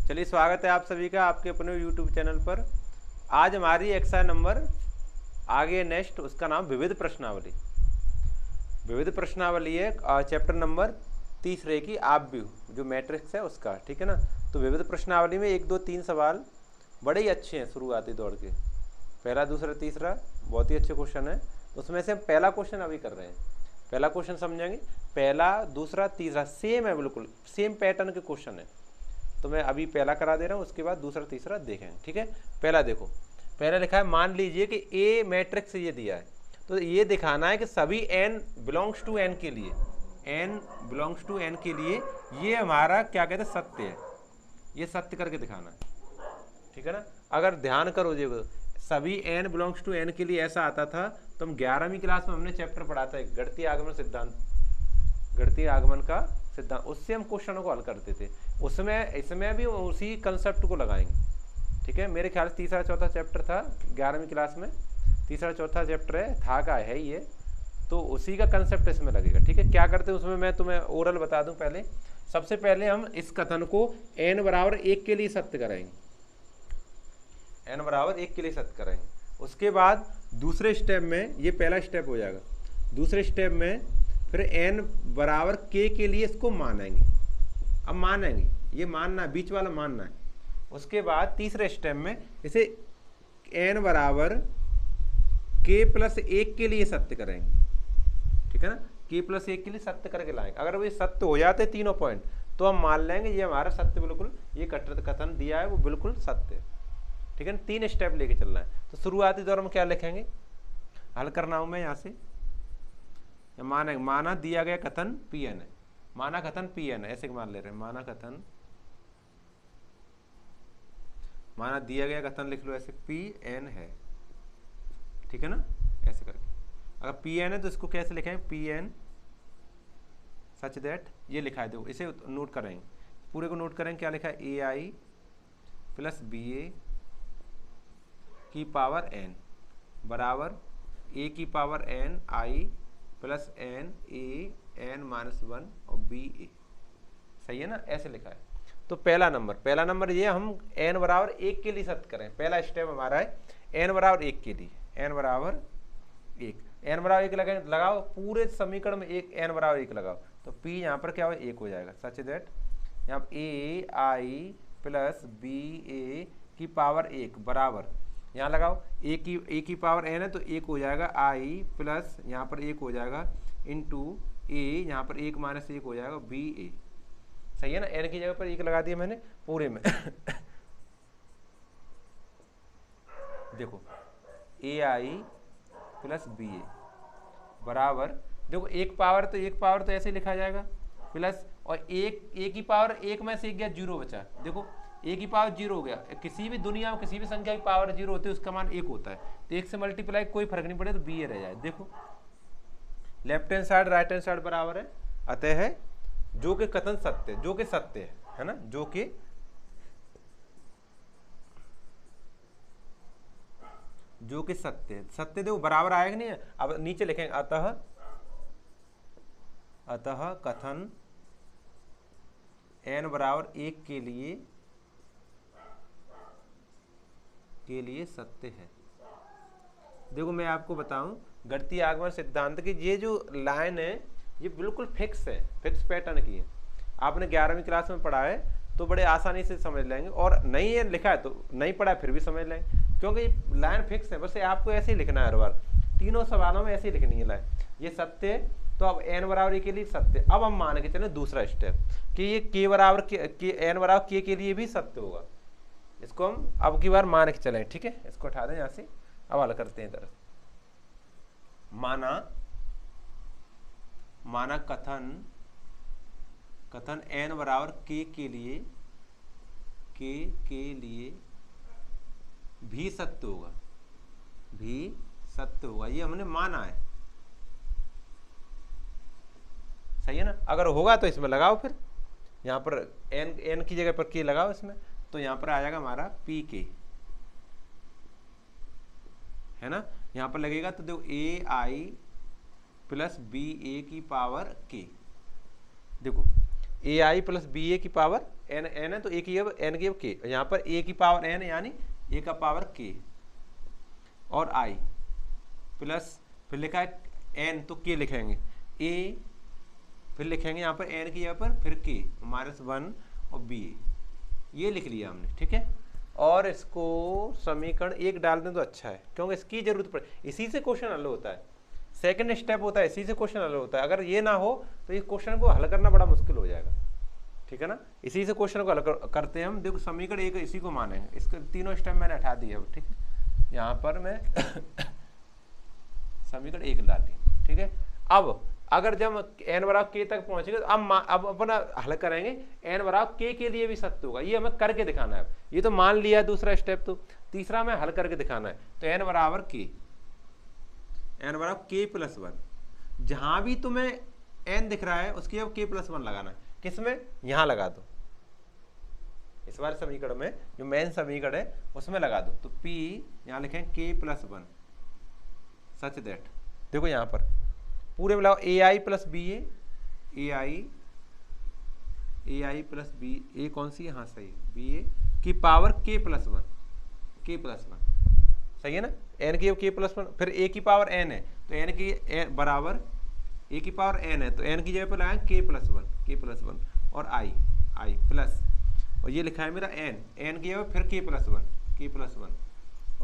चलिए, स्वागत है आप सभी का आपके अपने यूट्यूब चैनल पर। आज हमारी एक्सरसाइज नंबर आगे नेक्स्ट, उसका नाम विविध प्रश्नावली। विविध प्रश्नावली है चैप्टर नंबर तीसरे की आप भी जो मैट्रिक्स है उसका, ठीक है ना। तो विविध प्रश्नावली में 1 2 3 सवाल बड़े ही अच्छे हैं शुरुआती दौड़ के। पहला, दूसरा, तीसरा बहुत ही अच्छे क्वेश्चन है। उसमें से हम पहला क्वेश्चन अभी कर रहे हैं। पहला क्वेश्चन समझेंगे। पहला, दूसरा, तीसरा सेम है, बिल्कुल सेम पैटर्न के क्वेश्चन है। तो मैं अभी पहला करा दे रहा हूँ, उसके बाद दूसरा तीसरा देखेंगे, ठीक है। पहला देखो, पहला लिखा है, मान लीजिए कि ए मैट्रिक्स ये दिया है, तो ये दिखाना है कि सभी n बिलोंग्स टू n के लिए, n बिलोंग्स टू n के लिए ये हमारा क्या कहते हैं, सत्य है। ये सत्य करके दिखाना है, ठीक है ना। अगर ध्यान करो देखो, सभी n बिलोंग्स टू n के लिए ऐसा आता था। तो हम 11वीं क्लास में हमने चैप्टर पढ़ा था गणितीय आगमन सिद्धांत, गणितीय आगमन का सिद्धांत, उससे हम क्वेश्चनों को हल करते थे। उसमें इसमें भी उसी कंसेप्ट को लगाएंगे, ठीक है। मेरे ख्याल से तीसरा चौथा चैप्टर था 11वीं क्लास में, तीसरा चौथा चैप्टर है, था का है ये, तो उसी का कंसेप्ट इसमें लगेगा, ठीक है। क्या करते हैं उसमें, मैं तुम्हें ओरल बता दूं। पहले, सबसे पहले हम इस कथन को n बराबर 1 के लिए सत्य कराएंगे, n बराबर 1 के लिए सत्य कराएंगे। उसके बाद दूसरे स्टेप में, ये पहला स्टेप हो जाएगा, दूसरे स्टेप में फिर n बराबर k के लिए इसको मानेंगे। अब मानेंगे, ये मानना है, बीच वाला मानना है। उसके बाद तीसरे स्टेप में इसे n बराबर k प्लस 1 के लिए सत्य करेंगे, ठीक है ना। k प्लस 1 के लिए सत्य करके लाएंगे। अगर वो ये सत्य हो जाते तीनों पॉइंट, तो हम मान लेंगे ये हमारा सत्य, बिल्कुल ये कथन दिया है वो बिल्कुल सत्य है, ठीक है ना। 3 स्टेप लेके चलना है। तो शुरुआती दौर में क्या लिखेंगे, हल करना हूं मैं यहाँ से। माना दिया गया कथन Pn है, माना कथन Pn है, ऐसे मान ले रहे हैं, माना दिया गया कथन लिख लो ऐसे, Pn है, ठीक है ना, ऐसे करके। अगर Pn है तो इसको कैसे लिखें, Pn सच दैट, ये लिखा है, देखो इसे नोट करेंगे, पूरे को नोट करेंगे। क्या लिखा है, ai प्लस ba की पावर n बराबर a की power n i plus n a n minus 1 और b a, सही है ना, ऐसे लिखा है। तो पहला नंबर ये हम n बराबर 1 के लिए सत्य करें। पहला स्टेप हमारा है n बराबर 1 के लिए, n बराबर 1 लगाओ, पूरे समीकरण में एक n बराबर 1 लगाओ, तो p यहाँ पर क्या हो, 1 हो जाएगा। सच दैट यहाँ a i plus b a की पावर 1 बराबर, यहाँ लगाओ a की पावर n है तो 1 हो जाएगा, i प्लस यहाँ पर 1 हो जाएगा इंटू a, यहाँ पर 1 माइनस 1 हो जाएगा b a, सही है ना। n की जगह पर 1 लगा दिया मैंने पूरे में। देखो ai प्लस बी ए बराबर, देखो एक पावर तो ऐसे लिखा जाएगा, प्लस और ए की पावर 1 में से 1 गया, 0 बचा। देखो ए की पावर 0 हो गया, किसी भी दुनिया में किसी भी संख्या की पावर 0 होती है उसका मान 1 होता है, तो 1 से मल्टीप्लाई कोई फर्क नहीं पड़े, तो बी ए रह जाए। देखो left hand side right hand side बराबर है, अतः है जो कि कथन सत्य, जो कि सत्य है ना, जो कि सत्य देखो बराबर आएगा कि नहीं। अब नीचे लिखेंगे, अतः कथन n बराबर 1 के लिए सत्य है। देखो मैं आपको बताऊं, गणितीय आगमन सिद्धांत की ये जो लाइन है ये बिल्कुल फिक्स है, फिक्स पैटर्न की है। आपने 11वीं क्लास में पढ़ा है तो बड़े आसानी से समझ लेंगे, और नहीं है लिखा है तो नहीं पढ़ा है फिर भी समझ लेंगे, क्योंकि ये लाइन फिक्स है। बस आपको ऐसे ही लिखना है, हर बार तीनों सवालों में ऐसे ही लिखनी है लाइन। ये सत्य है, तो अब n बराबर के लिए सत्य। अब हम मान के चले दूसरा स्टेप कि ये k बराबर n बराबर k के लिए भी सत्य होगा। इसको हम अब की बार मान के चलें, ठीक है। इसको उठा दें यहाँ से, अब हल करते हैं इधर। माना कथन n बराबर k के लिए भी सत्य होगा, ये हमने माना है, सही है ना। अगर होगा तो इसमें लगाओ, फिर यहाँ पर n की जगह पर k लगाओ इसमें, तो यहाँ पर आ जाएगा हमारा pk, है ना। यहाँ पर लगेगा तो देखो ai प्लस बी ए की पावर k, देखो ए आई प्लस बी ए की पावर एन, एन है तो ए की एन की के, यहाँ पर ए की पावर एन यानी ए का पावर के और आई प्लस फिर लिखा है एन तो के लिखेंगे ए, फिर लिखेंगे यहाँ पर एन की जगह पर फिर के -1 और बी ए, ये लिख लिया हमने, ठीक है। और इसको समीकरण 1 डाल दें तो अच्छा है, क्योंकि इसकी जरूरत पड़े, इसी से क्वेश्चन हल होता है, सेकंड स्टेप होता है, इसी से क्वेश्चन हल होता है। अगर ये ना हो तो ये क्वेश्चन को हल करना बड़ा मुश्किल हो जाएगा, ठीक है ना। इसी से क्वेश्चन को हल करते हैं हम। देखो समीकरण 1 इसी को मानेंगे, इसके तीनों स्टेप मैंने हटा दिए अब, ठीक है। यहाँ पर मैं समीकरण 1 डाल दिया, ठीक है। अब अगर जब n बराबर k तक पहुंचेंगे तो अब अपना हल करेंगे, n बराबर k के लिए भी सत्य होगा, ये हमें करके दिखाना है। ये तो मान लिया दूसरा स्टेप, तो तीसरा में हल करके दिखाना है। तो n बराबर k प्लस 1, जहां भी तुम्हें n दिख रहा है उसकी अब k प्लस 1 लगाना है। किसमें? यहां लगा दो, इस बार समीकरण में जो मेन समीकरण है उसमें लगा दो। तो p यहां लिखें k प्लस 1 सच दैट, देखो यहां पर पूरे में लगाओ ए आई प्लस बी ए आई प्लस बी ए, कौन सी है? हाँ सही है, बी ए की पावर k प्लस 1, सही है ना। n की k प्लस 1, फिर a की पावर n है तो n की बराबर a की पावर n है तो n की जगह पर लगाएं k प्लस 1 और i प्लस, और ये लिखा है मेरा n की जगह फिर k प्लस 1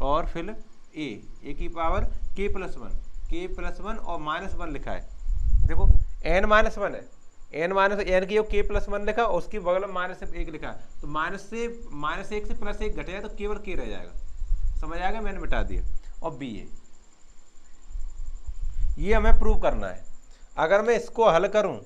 और फिर a की पावर k प्लस 1 और -1 लिखा है। देखो n -1 है, n की k प्लस 1 लिखा और उसकी बगल में -1 लिखा है, तो -1 से +1 घटेगा तो केवल k रह जाएगा, समझ आएगा, मैंने मिटा दिया। और b है, ये हमें प्रूव करना है। अगर मैं इसको हल करूं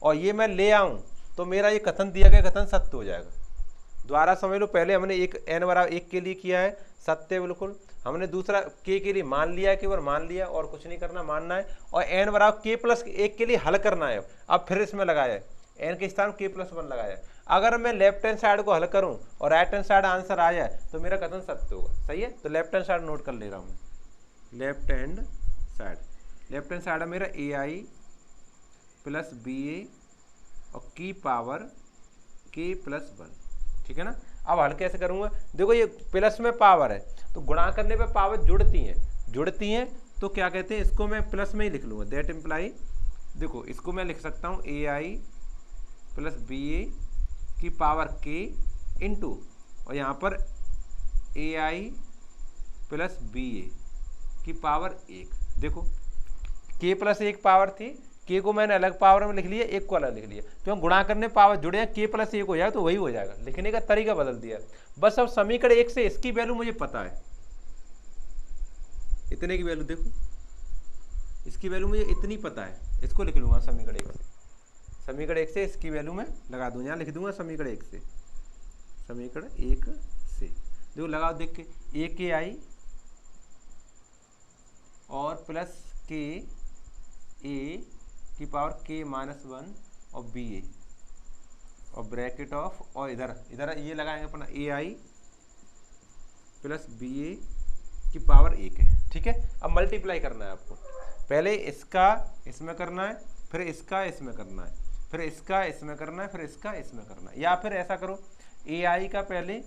और ये मैं ले आऊं तो मेरा ये कथन दिया गया कथन सत्य हो जाएगा। दोबारा समझ लो, पहले हमने एक n बराबर 1 के लिए किया है, सत्य बिल्कुल। हमने दूसरा k के लिए मान लिया है, केवल मान लिया और कुछ नहीं करना, मानना है। और n बराबर k प्लस 1 के लिए हल करना है। अब फिर इसमें लगाया है n के स्थान k प्लस 1 लगाया है। अगर मैं लेफ्ट हैंड साइड को हल करूं और राइट हैंड साइड आंसर आ जाए तो मेरा कथन सत्य होगा, सही है। तो लेफ्ट हैंड साइड नोट कर ले रहा हूँ मैं, लेफ्ट हैंड साइड है मेरा ए आई प्लस बी ए और की पावर k प्लस 1, ठीक है ना। अब हल कैसे करूंगा? देखो ये प्लस में पावर है तो गुणा करने पे पावर जुड़ती हैं तो क्या कहते हैं, इसको मैं प्लस में ही लिख लूंगा, दैट इम्प्लाई, देखो इसको मैं लिख सकता हूँ ए आई प्लस बी ए की पावर k इंटू, और यहाँ पर ए आई प्लस बी ए की पावर 1। देखो k प्लस 1 पावर थी, k को मैंने अलग पावर में लिख लिया, 1 को अलग लिख लिया, क्यों गुणा करने पावर जुड़े हैं, k प्लस 1 हो जाएगा तो वही हो जाएगा, लिखने का तरीका बदल दिया बस। अब समीकरण 1 से इसकी वैल्यू मुझे पता है, इतने की वैल्यू, देखो इसकी वैल्यू मुझे इतनी पता है, इसको लिख लूंगा समीकरण 1 से। समीकरण 1 से इसकी वैल्यू मैं लगा दूंगा, यहाँ लिख दूंगा समीकरण 1 से, देखो लगाओ देख के, ए के आई और प्लस के ए की पावर k -1 और बी ए और ब्रैकेट ऑफ, और इधर ये लगाएंगे अपना ए आई प्लस बी ए की पावर 1 है, ठीक है। अब मल्टीप्लाई करना है आपको, पहले इसका इसमें करना है, फिर इसका इसमें करना है, फिर इसका इसमें करना है, फिर इसका इसमें करना है। या फिर ऐसा करो, ए आई का पहले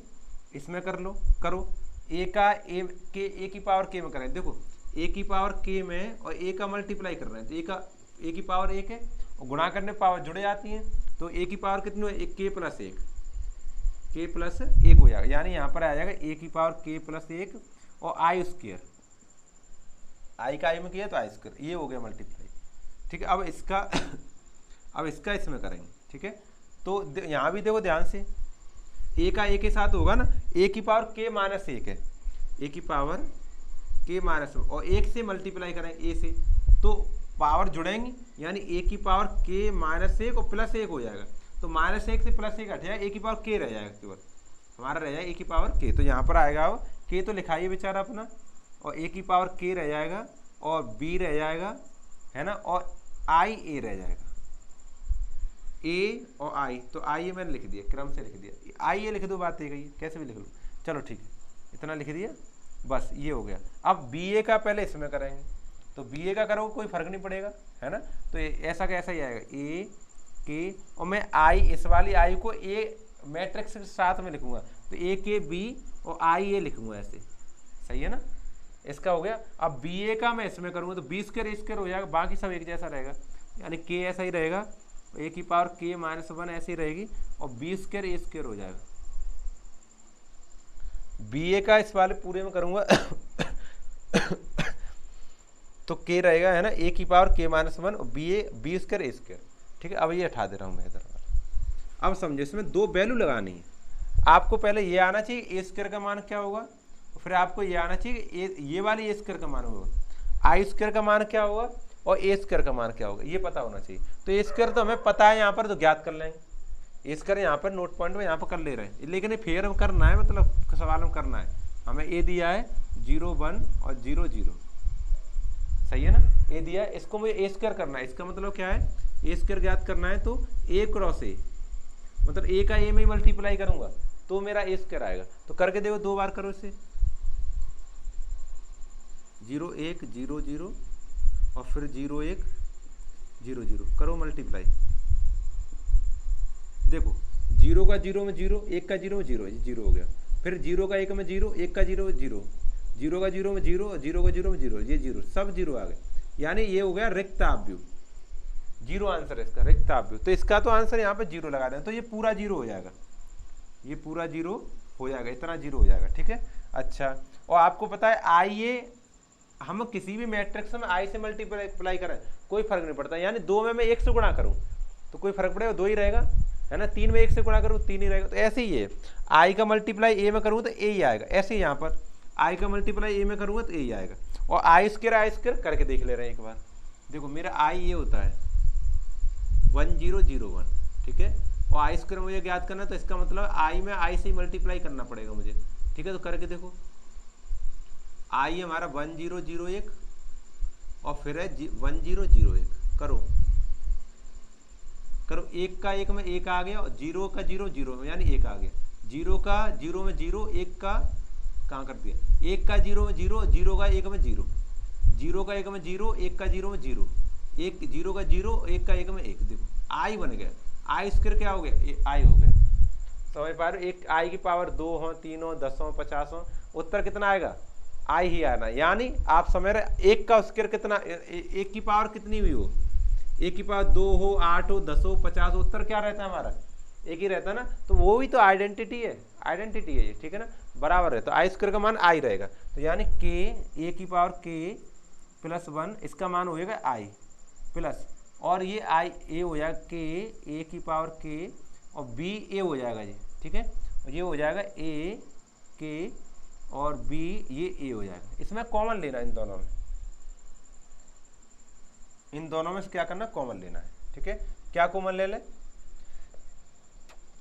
इसमें करो ए का ए की पावर k में करें। देखो ए की पावर k में और ए का मल्टीप्लाई कर रहे हैं तो ए की पावर 1 है और गुणा करने पावर जुड़े जाती हैं, तो ए की पावर कितनी है, k प्लस 1 हो जाएगा, यानी यहाँ पर आ जाएगा ए की पावर k प्लस 1 और आई स्क्वायर, आई का आई में किया तो आई स्क्वायर, ये हो गया मल्टीप्लाई, ठीक है। अब इसका इसमें करेंगे, ठीक है। तो यहाँ भी देखो ध्यान से, ए का ए के साथ होगा ना, ए की पावर k माइनस 1 है, ए की पावर k माइनस, और 1 से मल्टीप्लाई करेंगे ए से तो पावर जुड़ेंगी, यानी ए की पावर k माइनस 1 और प्लस 1 हो जाएगा, तो -1 से +1 हट जाएगा, ए की पावर k रह जाएगा, केवल हमारा रह जाएगा ए की पावर k। तो यहाँ पर आएगा अब k तो लिखाइए बेचारा अपना, और ए की पावर k रह जाएगा और b रह जाएगा, है ना, और i a रह जाएगा, a और i, तो i ए मैंने लिख दिया, क्रम से लिख दिया, i ए लिख दो, बात है, कैसे भी लिख लो, चलो ठीक है, इतना लिख दिया, बस ये हो गया। अब बी ए का पहले इसमें करेंगे, तो बी ए का करोगे कोई फर्क नहीं पड़ेगा, है ना, तो ऐसा का ऐसा ही आएगा, ए के, और मैं आई, इस वाली आई को ए मैट्रिक्स के साथ में लिखूंगा, तो ए के बी और आई ए लिखूंगा ऐसे, सही है ना। इसका हो गया। अब बी ए का मैं इसमें करूँगा तो बी स्क्वायर ए स्क्वायर हो जाएगा, बाकी सब एक जैसा रहेगा, यानी के ऐसा ही रहेगा, ए की पावर के माइनस 1 ऐसी रहेगी, और बी स्क्वायर ए स्क्वायर हो जाएगा। बी ए का इस वाले पूरे में करूँगा तो के रहेगा, है ना, ए की पावर के माइनस 1 और बी स्क्वायर ए स्क्वायर, ठीक है। अब ये हटा दे रहा हूँ मैं इधर। अब समझो, इसमें दो वैल्यू लगानी है। आपको पहले ये आना चाहिए ए स्क्वायर का मान क्या होगा, फिर आपको ये आना चाहिए ये वाली ए स्क्वायर का मान होगा, आई स्क्वायर का मान क्या होगा और ए स्क्वायर का मान क्या होगा, ये पता होना चाहिए। तो ए स्क्वायर तो हमें पता है यहाँ पर, तो ज्ञात कर लेंगे। ए स्क्वायर यहाँ पर नोट पॉइंट में यहाँ पर कर ले रहे हैं, लेकिन ये फेयर में करना है, मतलब सवाल में करना है। हमें ए दिया है 0 1 और 0 0, सही है ना। ए दिया है, इसको मुझे ए स्क्वायर करना है। इसका मतलब क्या है, ए स्क्वायर ज्ञात करना है तो ए क्रॉस ए, मतलब ए का ए में ही मल्टीप्लाई करूंगा तो मेरा ए स्क्वायर आएगा। तो करके देखो, 2 बार करो इसे, 0 1 0 0 और फिर 0 1 0 0, करो मल्टीप्लाई। देखो 0 का 0 में 0, 1 का 0 में 0, 0 हो गया। फिर 0 का 1 में 0, 1 का 0 0, 0 का 0 में 0, 0 का 0 में 0, ये 0 सब 0 आ गए, यानी ये हो गया रिक्त आव्यूह। 0 आंसर है इसका, रिक्त आव्यूह। तो इसका तो आंसर यहाँ पे 0 लगा दें, तो ये पूरा 0 हो जाएगा, ये पूरा 0 हो जाएगा, इतना 0 हो जाएगा, ठीक है। अच्छा, और आपको पता है आई ए, हम किसी भी मैट्रिक्स में आई से मल्टीप्लाई करें कोई फर्क नहीं पड़ता, यानी 2 में मैं 1 से गुणा करूं तो कोई फर्क पड़ेगा, 2 ही रहेगा, है ना। 3 में 1 से गुणा करूं 3 ही रहेगा। तो ऐसे ही है, आई का मल्टीप्लाई ए में करूँ तो ए ही आएगा। ऐसे ही यहाँ पर आई का मल्टीप्लाई ए में करूँगा तो ए ही आएगा। और आई स्क्वायर करके देख ले रहे हैं एक बार। देखो मेरा आई ये होता है 1001, ठीक है, और आई स्क्वायर मुझे ज्ञात करना है, तो इसका मतलब आई में आई से मल्टीप्लाई करना पड़ेगा मुझे, ठीक है। तो करके देखो, आई हमारा 1001 और फिर है 1001, करो 1 का 1 में 1 आ गया, और 0 का 0 0 में यानी 1 आ गया, 0 का 0 में 0, 1 का कहाँ कर दिया, 1 का 0 में 0, 0 का 1 में 0, 0 का 1 में 0, 1 का 0 में 0, 1 0 का 0, 1 का 1 में 1, देखो आई बन गया। आई स्क्वायर क्या हो गया, आई हो गया, समझ पा रहे हो। एक आई की पावर 2 हो, 3 हो, 10 हो, 50 हो, उत्तर कितना आएगा, आई ही आना। यानी आप समझ रहे, 1 का स्क्वायर कितना, 1 की पावर कितनी भी हो, 1 की पावर 2 हो, 8 हो, 10 हो, 50 हो, उत्तर क्या रहता है हमारा, एक ही रहता है ना। तो वो भी तो आइडेंटिटी है, आइडेंटिटी है ये, ठीक है ना, बराबर है। तो आई स्क्वायर का मान आई रहेगा, तो यानी के, ए की पावर के प्लस 1, इसका मान होएगा आई प्लस, और ये आई ए हो जाएगा के, ए की पावर के, और बी ए हो जाएगा ये, ठीक है, और ये हो जाएगा ए के और बी ये ए हो जाएगा। इसमें कॉमन लेना है इन दोनों में से क्या करना, कॉमन लेना है, ठीक है। क्या कॉमन ले लें,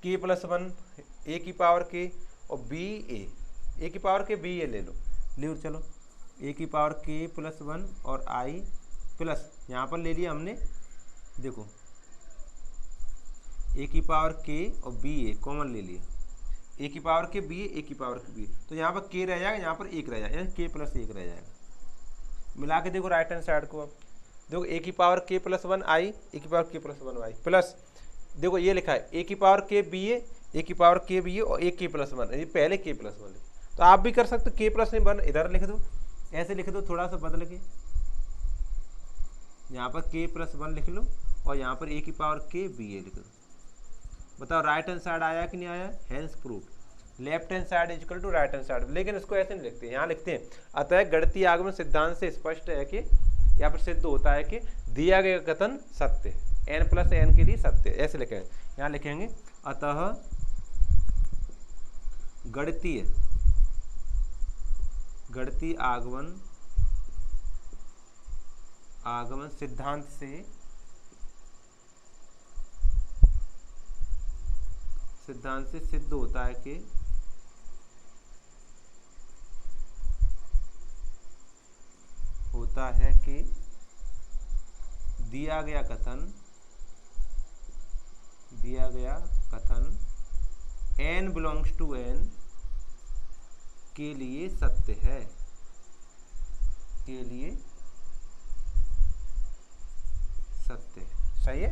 के प्लस 1 ए की पावर के और बी ए की पावर के बी ए ले लो चलो, ए की पावर के प्लस 1 और आई प्लस, यहाँ पर ले लिया हमने, देखो ए की पावर के और बी ए कॉमन ले लिया, ए की पावर के बी ए की पावर के बी, तो यहाँ पर के रह जाएगा, यहाँ पर 1 रह जाएगा, यानी के प्लस 1 रह जाएगा। मिला के देखो राइट हैंड साइड को, अब देखो ए की पावर के प्लस 1 आई, ए की पावर के प्लस 1 आई प्लस, देखो ये लिखा है ए की पावर के बी ए की पावर के बी ए और ए के प्लस 1, ये पहले के प्लस 1 तो आप भी कर सकते हो, के प्लस 1 इधर लिख दो, ऐसे लिख दो, थोड़ा सा बदल के, यहाँ पर के प्लस 1 लिख लो और यहाँ पर ए की पावर के बी ए लिख दो। बताओ राइट हैंड साइड आया कि नहीं आया, hence proof. Left hand side is equal to right hand side, लेकिन इसको ऐसे नहीं लिखते, यहाँ लिखते हैं अतः गणितीय आगमन सिद्धांत से स्पष्ट है कि, यहाँ पर सिद्ध होता है कि दिया गया कथन सत्य है, n प्लस n के लिए सत्य है, ऐसे लिखेंगे। यहाँ लिखेंगे अतः गणितीय आगमन सिद्धांत से सिद्ध होता है कि दिया गया कथन n बिलोंग्स टू n के लिए सत्य है, सही है।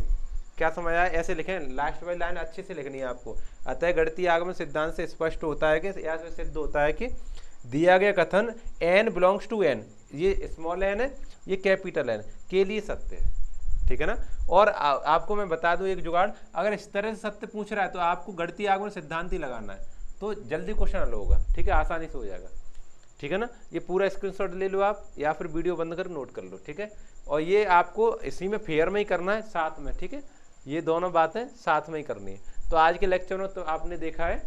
क्या समझ आया? ऐसे लिखें, लास्ट वाली लाइन अच्छे से लिखनी है आपको। अतः गणितीय आगमन सिद्धांत से स्पष्ट होता है कि या सिद्ध होता है कि दिया गया कथन n बिलोंग्स टू n, ये स्मॉल n है, ये कैपिटल N के लिए सत्य है, ठीक है ना। और आपको मैं बता दूं एक जुगाड़, अगर इस तरह से सत्य पूछ रहा है तो आपको गणितीय आगमन सिद्धांत ही लगाना है, तो जल्दी क्वेश्चन हल होगा, ठीक है, आसानी से हो जाएगा, ठीक है ना। ये पूरा स्क्रीनशॉट ले लो आप, या फिर वीडियो बंद कर नोट कर लो, ठीक है। और ये आपको इसी में फेयर में ही करना है साथ में, ठीक है, ये दोनों बातें साथ में ही करनी है। तो आज के लेक्चर में तो आपने देखा है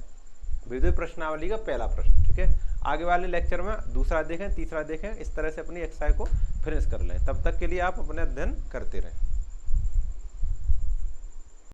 विविध प्रश्नावली का पहला प्रश्न, ठीक है। आगे वाले लेक्चर में दूसरा देखें, तीसरा देखें, इस तरह से अपनी एक्सरसाइज को फिनिश कर लें। तब तक के लिए आप अपना अध्ययन करते रहें।